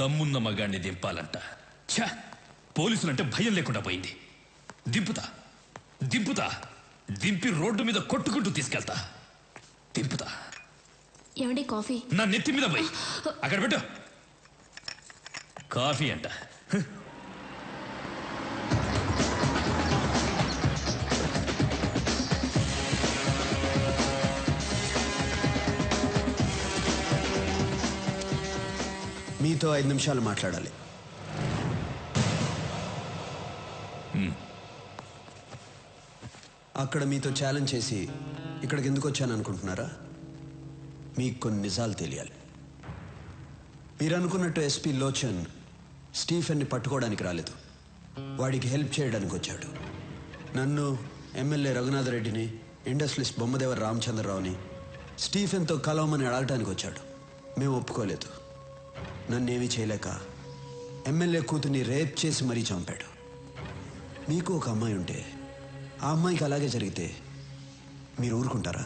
దమ్మున్న మగాడిని దింపాలంట. ఛా, పోలీసులంటే భయం లేకుండా పోయింది. దింపుతా దింపుతా దింపి రోడ్డు మీద కొట్టుకుంటూ తీసుకెళ్తా. దింపుతా. ఏమండి కాఫీ? నా నెత్తి మీద పోయి అక్కడ పెట్టు. కాఫీ అంట. మీతో 5 నిమిషాలు మాట్లాడాలి. అక్కడ మీతో ఛాలెంజ్ చేసి ఇక్కడికి ఎందుకు వచ్చాను అనుకుంటున్నారా? మీకు కొన్ని నిజాలు తెలియాలి. మీరు అనుకున్నట్టు ఎస్పీ లోచన్ స్టీఫెన్ని పట్టుకోవడానికి రాలేదు, వాడికి హెల్ప్ చేయడానికి వచ్చాడు. నన్ను, ఎమ్మెల్యే రఘునాథరెడ్డిని, ఇండస్ట్రియలిస్ట్ బొమ్మదేవర రామచంద్రరావుని స్టీఫెన్తో కలవమని అడగటానికి వచ్చాడు. మేము ఒప్పుకోలేదు. నన్నేమీ చేయలేక ఎమ్మెల్యే కూతుర్ని రేప్ చేసి మరీ చంపాడు. మీకు ఒక అమ్మాయి ఉంటే ఆ అమ్మాయికి అలాగే జరిగితే మీరు ఊరుకుంటారా?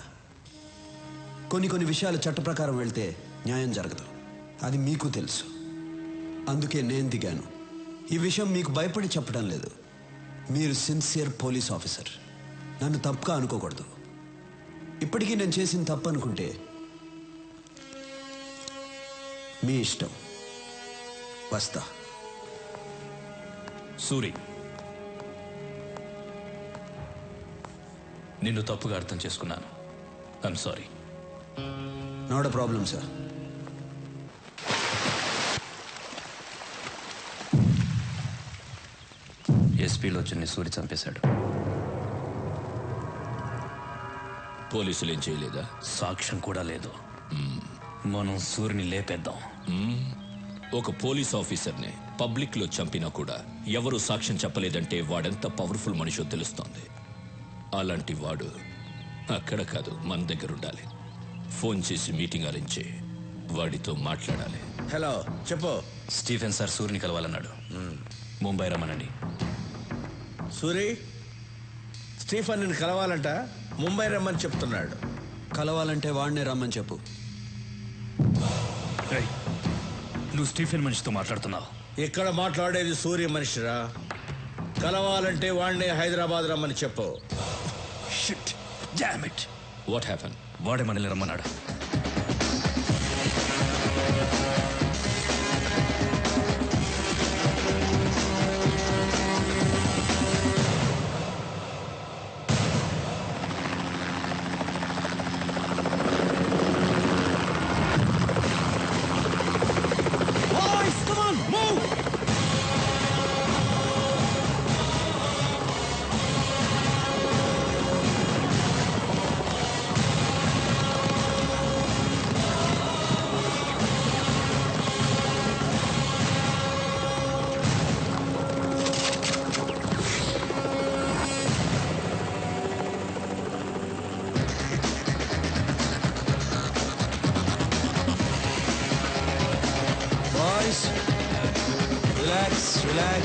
కొన్ని విషయాలు చట్ట ప్రకారం వెళ్తే న్యాయం జరగదు, అది మీకు తెలుసు. అందుకే నేను దిగాను. ఈ విషయం మీకు భయపడి చెప్పడం లేదు. మీరు సిన్సియర్ పోలీస్ ఆఫీసర్, నన్ను తప్పుగా అనుకోకూడదు. ఇప్పటికీ నేను చేసిన తప్పు అనుకుంటే మీ ఇష్టం. వస్తా. సూరి, నిన్ను తప్పుగా అర్థం చేసుకున్నాను. I'm sorry. Not a problem sir. ఎస్పీలో చిన్ని సూరి చంపేశాడు. పోలీసులు ఏం చేయలేదా? సాక్ష్యం కూడా లేదు. మనం సూరిని లేపేద్దాం. ఒక పోలీస్ ఆఫీసర్ని పబ్లిక్ లో చంపినా కూడా ఎవరు సాక్ష్యం చెప్పలేదంటే వాడెంత పవర్ఫుల్ మనిషో తెలుస్తోంది. అలాంటి వాడు అక్కడ కాదు, మన దగ్గర ఉండాలి. ఫోన్ చేసి మీటింగ్ అరేంజ్ చేయి, వాడితో మాట్లాడాలి. హలో, చెప్పు. స్టీఫెన్ సార్ సూరిని కలవాలన్నాడు. ముంబై రమ్మనండి. సూరి, స్టీఫెన్ నిన్ను కలవాలంట, ముంబై రమ్మని చెప్తున్నాడు. కలవాలంటే వాడినే రమ్మని చెప్పు. నువ్వు స్టీఫెన్ మనిషితో మాట్లాడుతున్నావు. ఇక్కడ మాట్లాడేది సూర్య మనిషిరా. కలవాలంటే వాడినే హైదరాబాద్ రమ్మని చెప్పు. Shit. Damn it. What happen? వాడే మనల్ని రమ్మన్నాడు. Relax.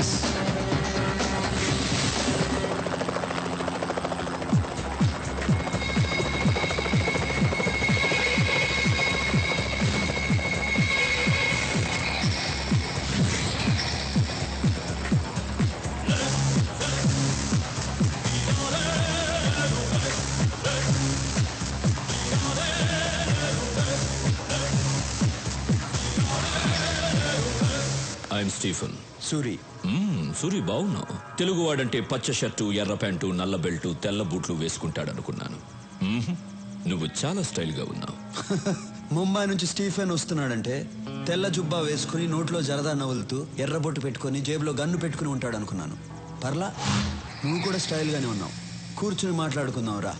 I'm Stephen. Suri. Suri, బావున్నావు. తెలుగువాడంటే పచ్చ షర్టు, ఎర్ర ప్యాంటు, నల్ల బెల్టు, తెల్ల బూట్లు వేసుకుంటాడనుకున్నాను. నువ్వు చాలా స్టైల్గా ఉన్నావు. ముంబై నుంచి స్టీఫెన్ వస్తున్నాడంటే తెల్ల జుబ్బా వేసుకుని, నోట్లో జరదా నవ్వులుతూ, ఎర్రబొట్టు పెట్టుకుని, జేబులో గన్ను పెట్టుకుని ఉంటాడు అనుకున్నాను. పర్లా, నువ్వు కూడా స్టైల్గానే ఉన్నావు. కూర్చుని మాట్లాడుకుందాం రా.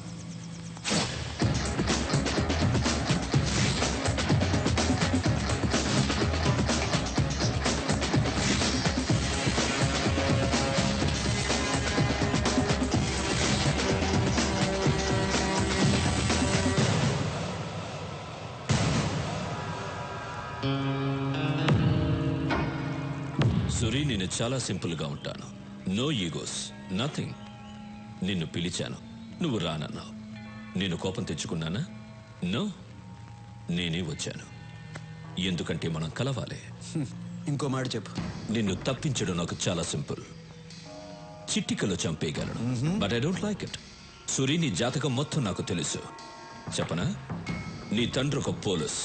సూరి, నేను చాలా సింపుల్గా ఉంటాను. No egos, nothing. నిన్ను పిలిచాను, నువ్వు రానన్నావు. నేను కోపం తెచ్చుకున్నానా? నో, నేనే వచ్చాను. ఎందుకంటే మనం కలవాలి. ఇంకో మాట చెప్పు. నిన్ను తప్పించడం నాకు చాలా సింపుల్. చిట్టికలో చంపేయగలను. But I don't like it. Suri, నీ జాతకం మొత్తం నాకు తెలుసు. చెప్పనా? నీ తండ్రి ఒక పోలీస్.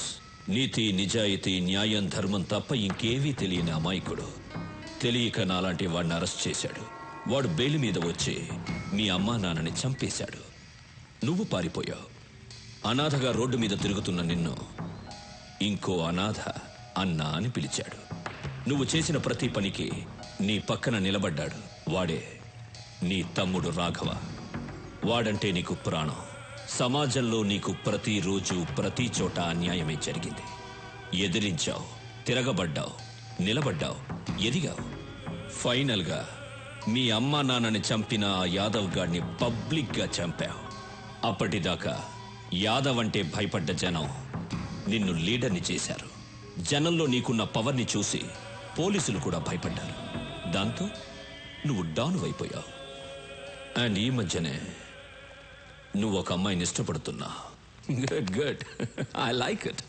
నీతి, నిజాయితీ, న్యాయం, ధర్మం తప్ప ఇంకేవీ తెలియని అమాయకుడు. తెలియక నాలాంటి వాడిని అరెస్ట్ చేశాడు. వాడు బెయిల్ మీద వచ్చి మీ అమ్మా నాన్నని చంపేశాడు. నువ్వు పారిపోయావు. అనాథగా రోడ్డు మీద తిరుగుతున్న నిన్ను ఇంకో అనాథ అన్న అని పిలిచాడు. నువ్వు చేసిన ప్రతి పనికి నీ పక్కన నిలబడ్డాడు. వాడే నీ తమ్ముడు రాఘవ. వాడంటే నీకు ప్రాణం. సమాజంలో నీకు ప్రతిరోజు ప్రతి చోట అన్యాయమే జరిగింది. ఎదిరించావు, తిరగబడ్డావు, నిలబడ్డావు, ఎదిగావు. ఫైనల్గా మీ అమ్మా నాన్నని చంపిన ఆ యాదవ్ గాడిని పబ్లిక్గా చంపావు. అప్పటిదాకా యాదవ్ అంటే భయపడ్డ జనం నిన్ను లీడర్ని చేశారు. జనంలో నీకున్న పవర్ని చూసి పోలీసులు కూడా భయపడ్డారు. దాంతో నువ్వు డౌన్ అయిపోయావు. అండ్ ఈ మధ్యనే నువ్వు ఒక అమ్మాయిని ఇష్టపడుతున్నా. Good good, I like it.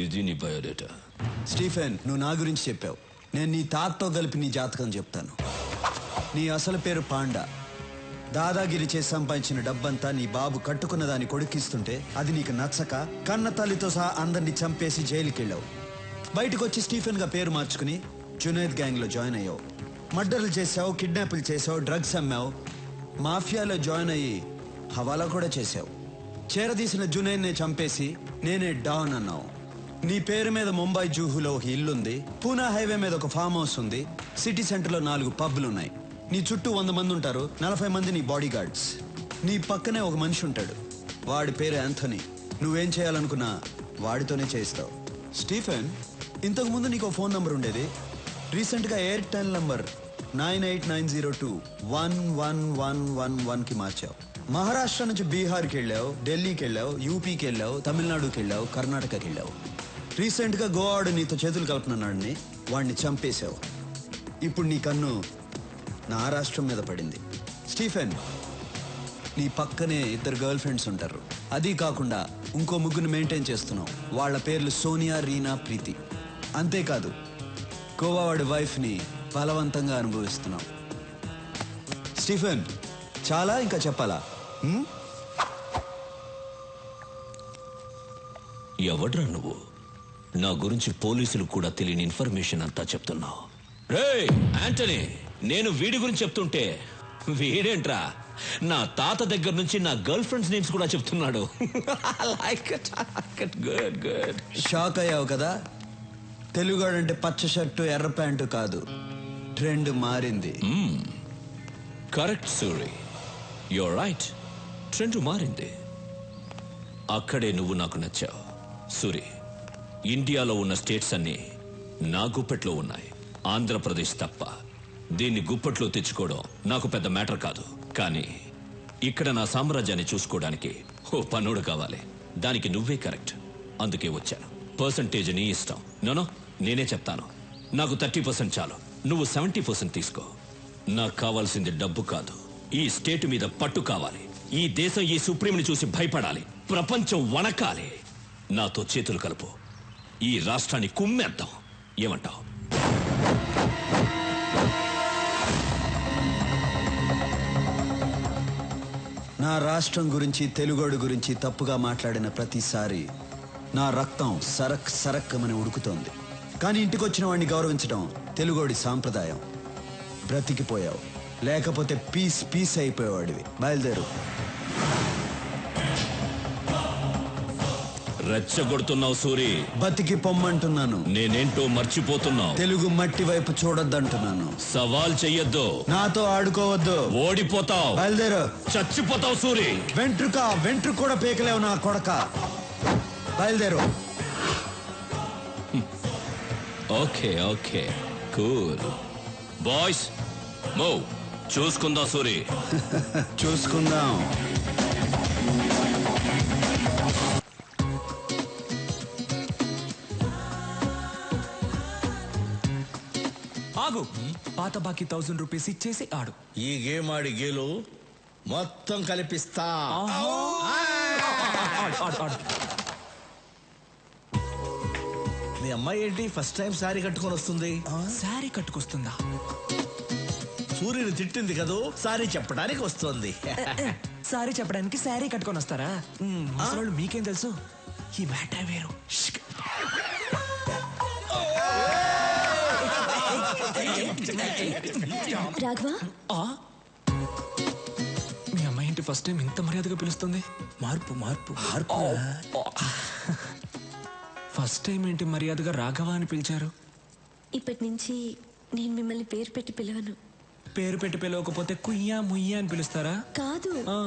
ఇది నీ బయోడేటా. స్టీఫెన్, నువ్వు నా గురించి చెప్పావు. నేను నీ తాతతో కలిపి నీ జాతకం చెప్తాను. నీ అసలు పేరు పాండా. దాదాగిరి చేసి సంపాదించిన డబ్బంతా నీ బాబు కట్టుకున్న దాన్ని కొడుకిస్తుంటే అది నీకు నచ్చక కన్న తల్లితో సహా అందరినీ చంపేసి జైలుకి వెళ్ళావు. బయటకు వచ్చి స్టీఫెన్గా పేరు మార్చుకుని జునైద్ గ్యాంగ్లో జాయిన్ అయ్యావు. మర్డర్లు చేసావు, కిడ్నాపులు చేసావు, డ్రగ్స్ అమ్మావు, మాఫియాలో జాయిన్ అయ్యి హవాలా కూడా చేశావు. చేరదీసిన జునైద్నే చంపేసి నేనే డాన్ అన్నావు. నీ పేరు మీద ముంబై జూహులో ఒక ఇల్లుంది, పూనా హైవే మీద ఒక ఫామ్ హౌస్ ఉంది, సిటీ సెంటర్లో 4 పబ్లు ఉన్నాయి. నీ చుట్టూ 100 మంది ఉంటారు, 40 మంది నీ బాడీ గార్డ్స్. నీ పక్కనే ఒక మనిషి ఉంటాడు, వాడి పేరు యాంథనీ. నువ్వేం చేయాలనుకున్నా వాడితోనే చేస్తావు. స్టీఫెన్, ఇంతకుముందు నీకు ఫోన్ నంబర్ ఉండేది. రీసెంట్గా ఎయిర్టెల్ నంబర్ 9890211111కి మార్చావు. మహారాష్ట్ర నుంచి బీహార్కి వెళ్ళావు, ఢిల్లీకి వెళ్ళావు, యూపీకి వెళ్ళావు, తమిళనాడుకి వెళ్ళావు, కర్ణాటకకి వెళ్ళావు. రీసెంట్గా గోవాడు నీతో చేతులు కలుపుతున్నాడని వాడిని చంపేశావు. ఇప్పుడు నీ కన్ను నా రాష్ట్రం మీద పడింది. స్టీఫెన్, నీ పక్కనే 2 గర్ల్ ఫ్రెండ్స్ ఉంటారు. అది కాకుండా ఇంకో 3 మెయింటైన్ చేస్తున్నావు. వాళ్ళ పేర్లు సోనియా, రీనా, ప్రీతి. అంతేకాదు గోవా వాడి వైఫ్ని బలవంతంగా అనుభవిస్తున్నావు. స్టీఫెన్, చాలా ఇంకా చెప్పాలా? ఎవడ్రా నువ్వు? నా గురించి పోలీసులు కూడా తెలియని ఇన్ఫర్మేషన్ అంతా చెప్తున్నావు. రే యాంటనీ, నేను వీడి గురించి చెప్తుంటే వీడేంట్రా నా తాత దగ్గర నుంచి నా గర్ల్ ఫ్రెండ్స్ నేమ్స్ కూడా చెప్తున్నాడు. Good good. షాక్ అయ్యావు కదా? తెలుగాడంటే పచ్చ షర్టు ఎర్ర ప్యాంటు కాదు, ట్రెండ్ మారింది. Correct Suri, you're right. Trend మారింది. అక్కడే నువ్వు నాకు నచ్చావు. సూరి, ఇండియాలో ఉన్న స్టేట్స్ అన్నీ నా గుప్పెట్లో ఉన్నాయి, ఆంధ్రప్రదేశ్ తప్ప. దీన్ని గుప్పట్లో తెచ్చుకోవడం నాకు పెద్ద మ్యాటర్ కాదు. కానీ ఇక్కడ నా సామ్రాజ్యాన్ని చూసుకోవడానికి ఓ పన్నుడు కావాలి. దానికి నువ్వే కరెక్ట్. అందుకే వచ్చాను. పర్సంటేజ్ నీ ఇష్టం. నోనో, నేనే చెప్తాను. నాకు 30% చాలు, నువ్వు 70% తీసుకో. నాకు కావాల్సింది డబ్బు కాదు, ఈ స్టేట్ మీద పట్టు కావాలి. ఈ దేశం ఈ సుప్రీంని చూసి భయపడాలి, ప్రపంచం వణకాలి. నాతో చేతులు కలుపు, ఈ రాష్ట్రాన్ని కుమ్మేద్దాం. ఏమంటావు? నా రాష్ట్రం గురించి, తెలుగోడు గురించి తప్పుగా మాట్లాడిన ప్రతిసారి నా రక్తం సరక్ సరక్కమని ఉడుకుతోంది. కానీ ఇంటికొచ్చిన వాడిని గౌరవించడం తెలుగోడి సాంప్రదాయం. బ్రతికిపోయావు, లేకపోతే పీస్ పీస్ అయిపోయేవాడివి. బయలుదేరు. రెచ్చగొడుతున్నావు సూరి. బతికి పొమ్మంటున్నాను. నేనేంటో మర్చిపోతున్నావు. తెలుగు మట్టి వైపు చూడొద్దంటున్నాను. సవాల్ చెయ్యొద్దు, నాతో ఆడుకోవద్దు. ఓడిపోతావు. బయలుదేరు. చచ్చిపోతావు సూరి. వెంట్రుక కూడా పీకలేవు నా కొడక. బయలుదేరు. Okay okay, cool. Boys move. చూసుకుందాం సూరి. చూసుకుందాం. ఆగు. పాత బాకీ 1000 రూపీస్ ఇచ్చేసి ఆడు. ఈ గేమ్ ఆడి గేలు మొత్తం కలిపిస్తా. ఆడు, ఆడు, ఆడు. మీ అమ్మాయి ఏంటి ఫస్ట్ టైం సారీ కట్టుకొని వస్తుంది? శారీ కట్టుకొస్తుందా? సూర్యుని తిట్టింది కదూ, సారీ చెప్పడానికి వస్తుంది. సారీ చెప్పడానికి శారీ కట్టుకొని వస్తారా? ముసలోళ్ళు మీకేం తెలుసు, ఈ మ్యాటర్ వేరు. షిక్. రాఘవ, ఆ? మీ అమ్మాయి ఏంటి ఫస్ట్ టైం ఇంత మర్యాదగా పిలుస్తుంది? మార్పు మార్పు మార్పు. ఫస్ట్ టైం ఏంటి మర్యాదగా రాఘవ అని పిలిచారు? ఇప్పటి నుంచి నేను మిమ్మల్ని పేరు పెట్టి పిలవను. పేరు పెట్టి పిలవకపోతే కుయ్యా ముయ్యా అని పిలుస్తారా? కాదు, ఆ.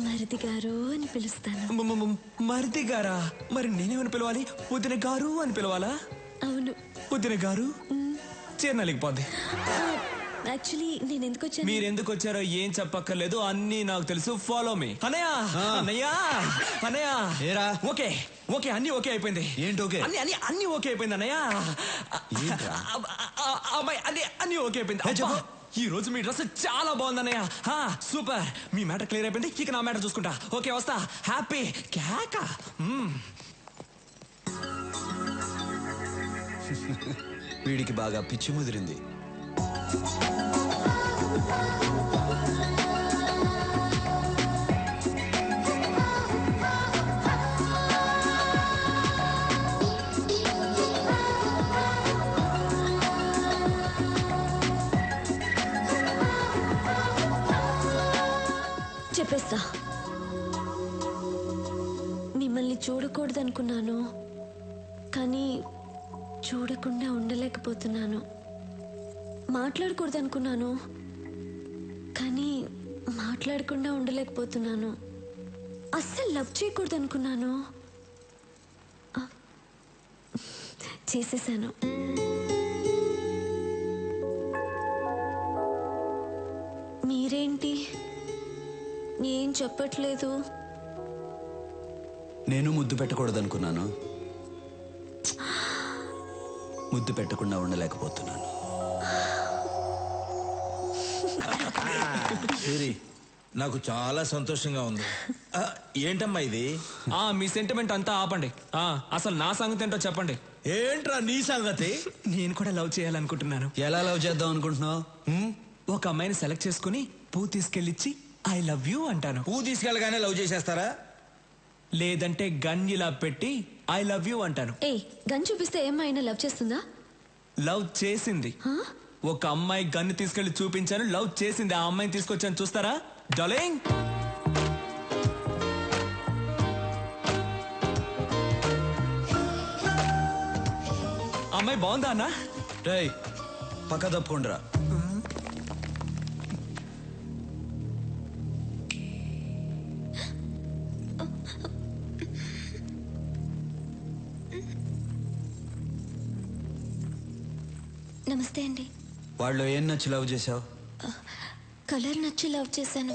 మరిది గారు అని పిలుస్తాను. మరిది గారా? మరి నేనేమని పిలవాలి? వదిన గారు అని పిలవాలా? అవును. వదిన గారు చేరనలేకపోద్ది. యాక్చువల్లీ నేను ఎందుకు వచ్చాను? మీరు ఎందుకు వచ్చారో ఏం చెప్పక్కర్లేదు, అన్నీ నాకు తెలుసు. Follow me. అన్నయ్య అన్నయ్య అన్నయ్య. ఏరా? ఓకే ఓకే, అన్ని ఓకే అయిపోయింది. ఏంటి ఓకే? అన్ని అన్ని అన్ని ఓకే అయిపోయింది అన్నయ్య. అమ్మాయి అన్ని ఓకే అయిపోయింది. చెప్పు. ఈ రోజు మీ డ్రెస్ చాలా బాగుంది అన్నయ్య. సూపర్. మీ మ్యాటర్ క్లియర్ అయిపోయింది, ఇక నా మ్యాటర్ చూసుకుంటా. ఓకే వస్తా. హ్యాపీ కేక. వీడికి బాగా పిచ్చి ముదిరింది. చెప్పేస్తా. మిమ్మల్ని చూడకూడదనుకున్నాను, కానీ చూడకుండా ఉండలేకపోతున్నాను. మాట్లాడకూడదనుకున్నాను, కానీ మాట్లాడకుండా ఉండలేకపోతున్నాను. అస్సలు లవ్ చేయకూడదనుకున్నాను, చేసేసాను. మీరేంటి ఏం చెప్పట్లేదు? నేను ముద్దు పెట్టకూడదనుకున్నాను, ముద్దు పెట్టకుండా ఉండలేకపోతున్నాను. సూరి, నాకు చాలా సంతోషంగా ఉంది. ఏంటమ్మా ఇది? మీ సెంటిమెంట్ అంతా ఆపండి. అసలు నా సంగతి ఏంటో చెప్పండి. ఏంట్రా నీ సంగతి? నేను కూడా లవ్ చేయాలనుకుంటున్నాను. ఎలా లవ్ చేద్దాం అనుకుంటున్నావు? ఒక అమ్మాయిని సెలెక్ట్ చేసుకుని పువ్వు తీసుకెళ్ళిచ్చి ఐ లవ్ యూ అంటాను. పువ్వు తీసుకెళ్ళగానే లవ్ చేసేస్తారా? లేదంటే గన్ ఇలా పెట్టి ఐ లవ్ యూ అంటాను. గన్ చూపిస్తే ఏమైనా లవ్ చేస్తుందా? లవ్ చేసింది. ఒక అమ్మాయి గన్ను తీసుకెళ్లి చూపించాను, లవ్ చేసింది. ఆ అమ్మాయిని తీసుకొచ్చాను, చూస్తారా డార్లింగ్? అమ్మాయి బాగుందా అన్న? రేయ్, పక్క తప్పుకుండ్రా. నమస్తే అండి. వాళ్ళు ఏం నచ్చి లవ్ చేసావు? కలర్ నచ్చి లవ్ చేశాను.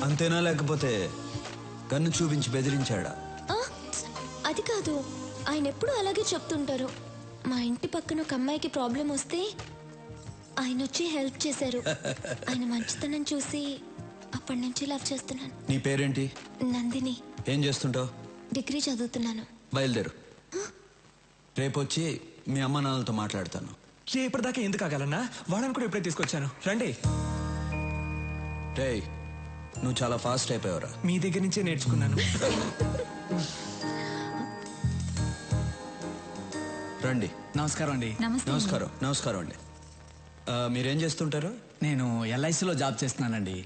అంతేనా, లేకపోతే గన్ను చూపించి బెదిరించాడా? అది కాదు, ఆయన ఎప్పుడూ అలాగే చెప్తుంటారు. మా ఇంటి పక్కన ఒక అమ్మాయికి ప్రాబ్లం వస్తే ఆయన వచ్చి హెల్ప్ చేశారు. ఆయన మంచితనం చూసి అప్పటి నుంచి లవ్ చేస్తున్నాను. నీ పేరేంటి? నందిని. ఏం చేస్తుంటావు? డిగ్రీ చదువుతున్నాను. బయలుదేరు. రేపు వచ్చి మీ అమ్మ నాన్నలతో మాట్లాడతాను. ఇప్పటిదాకా ఎందుకు ఆగాలన్నా? వాళ్ళని కూడా ఇప్పుడే తీసుకొచ్చాను, రండి. రేయ్, నువ్వు చాలా ఫాస్ట్ అయిపోయావురా. మీ దగ్గర నుంచే నేర్చుకున్నాను. రండి. నమస్కారం అండి. నమస్కారం. నమస్కారం అండి. మీరేం చేస్తుంటారు? నేను ఎల్ఐసిలో జాబ్ చేస్తున్నానండి.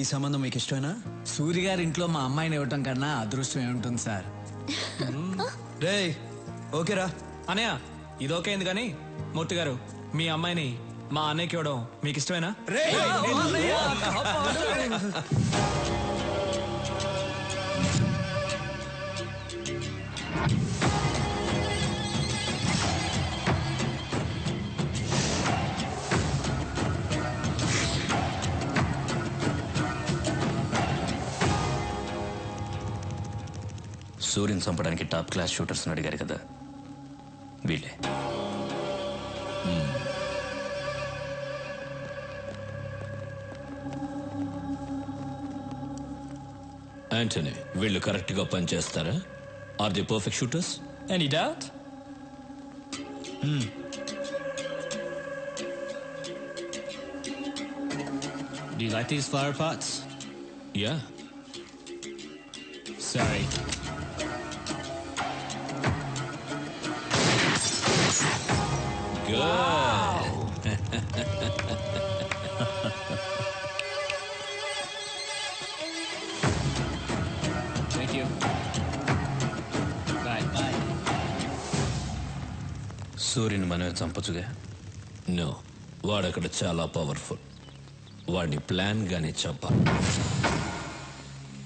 ఈ సంబంధం మీకు ఇష్టమేనా? సూర్య గారి ఇంట్లో మా అమ్మాయిని ఇవ్వటం కన్నా అదృష్టం ఏముంటుంది సార్. రేయ్, ఓకేరా? అన్నయ్య ఇది ఓకే అయింది, కానీ మూర్తి గారు మీ అమ్మాయిని మా అన్నయ్యకి ఇవ్వడం మీకు ఇష్టమేనా? సూర్యుని చంపడానికి టాప్ క్లాస్ షూటర్స్ అడిగారు కదా, వీళ్ళే. యాంటనీ, వీళ్ళు కరెక్ట్ గా పనిచేస్తారా? Are they perfect shooters? Any doubt? Do you like these flower pots? Yeah. Sorry. Thank you. Bye. Bye. సూర్యుని మనమే చంపచ్చుగా. నో, వాడక్కడ చాలా పవర్ఫుల్. వాడిని ప్లాన్ గానే చంపాలి.